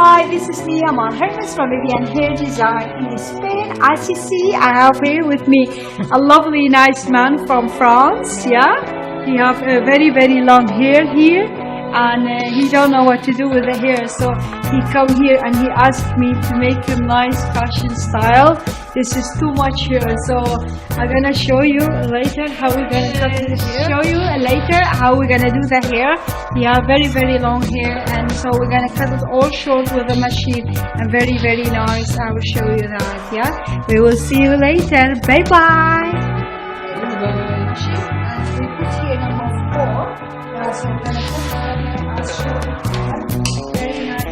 Hi, this is me, Amal Hermuz from Vivian Hair Design in Spain. As you see, I have here with me a lovely, nice man from France. Yeah, he have a very long hair here, and he don't know what to do with the hair. So he come here and he asked me to make him nice fashion style. This is too much hair, so I'm gonna show you later how we're gonna cut it. Show you later how we're gonna do the hair. He have very long hair, and so we're gonna cut it all short with a machine, and very nice. I will show you that. Yeah, we will see you later. Bye bye. Machine, and we put here number 4. So we're gonna cut the hair as short as possible. Very nice.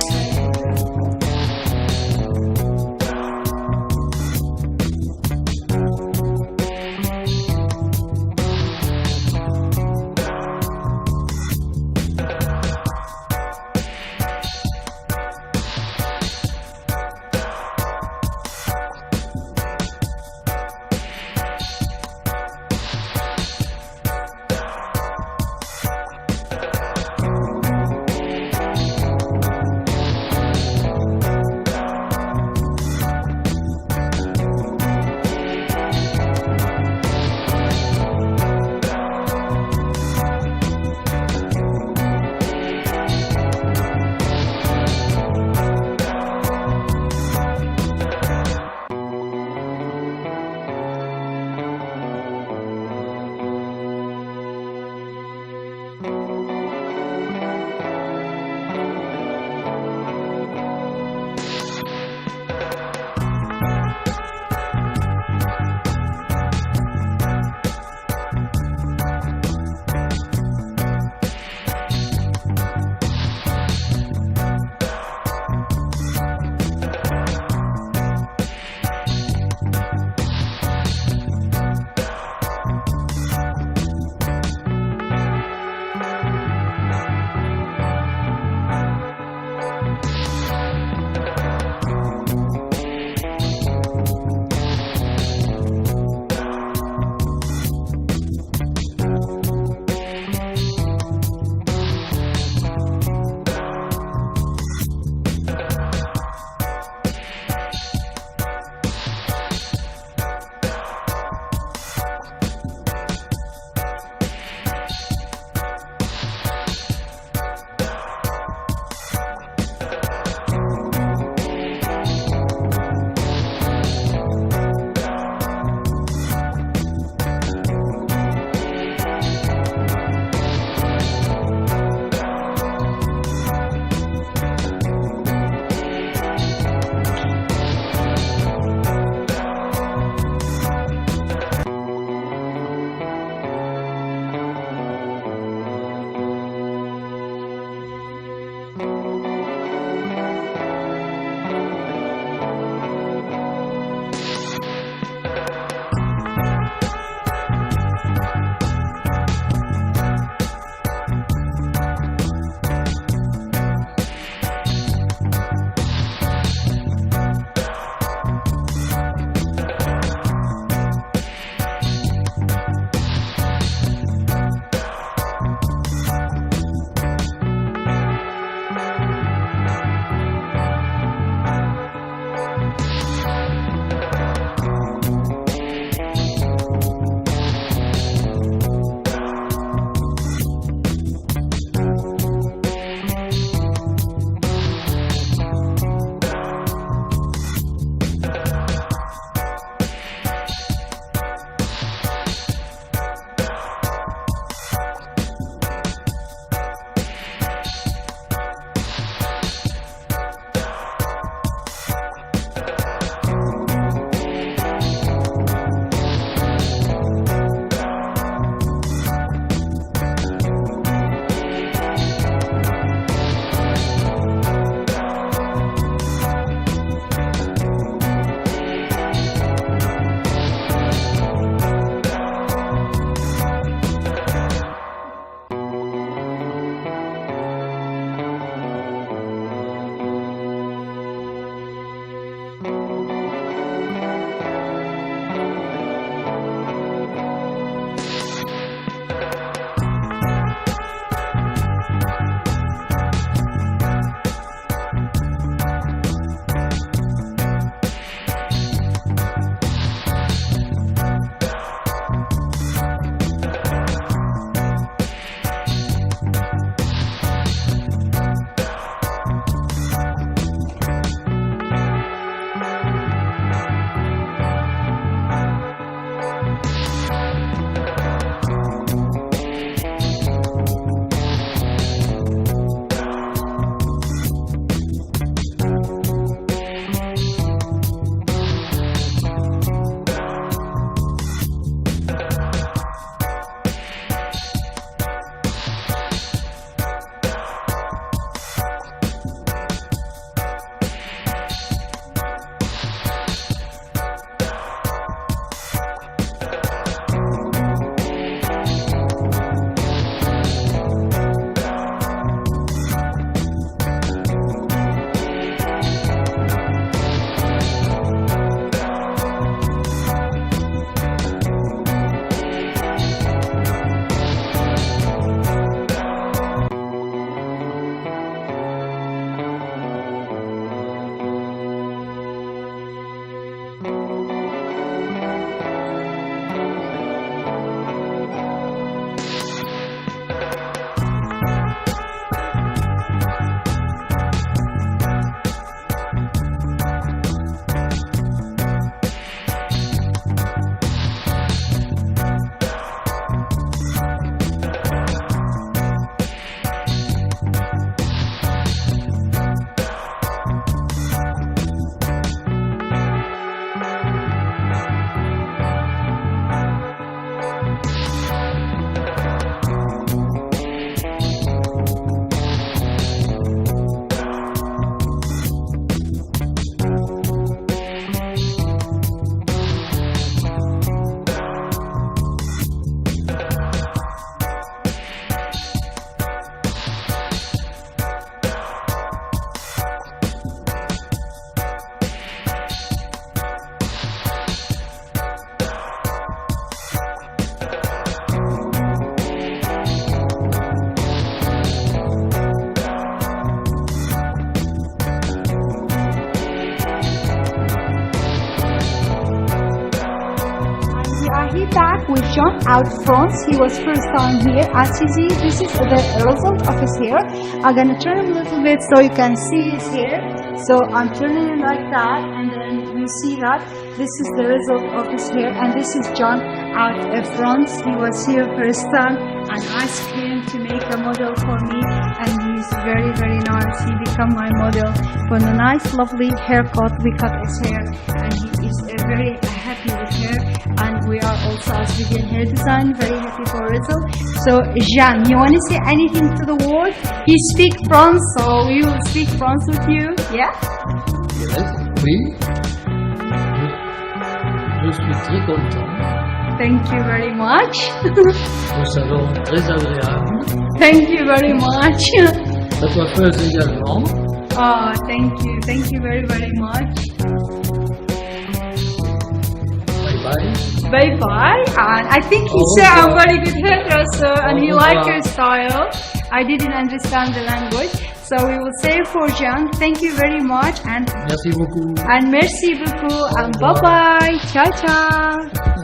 back with John out front. He was first time here. As you see, this is the result of his hair. I'm gonna turn him a little bit so you can see his hair. So I'm turning it like that, and then you see that this is the result of his hair. And this is John out front. He was here first time, and I asked him to make a model for me, and he's very, very nice. He become my model for the nice, lovely haircut. We cut his hair, and he is very happy with hair. And we are also, as Vivian Hair Design, very happy for result. So Jean, you want to say anything to the world? You speak France, so we will speak France with you. Yeah? Yes, oui. Je suis très content. Thank you very much. Au salon très agréable. Thank you very much. La coiffeuse également. Oh, thank you very, very much. Bye bye. Bye bye. And I think he said I'm very good hairdresser and he liked her style. I didn't understand the language, so we will say for Jean, thank you very much and Merci beaucoup. merci beaucoup and bye bye. Ciao ciao.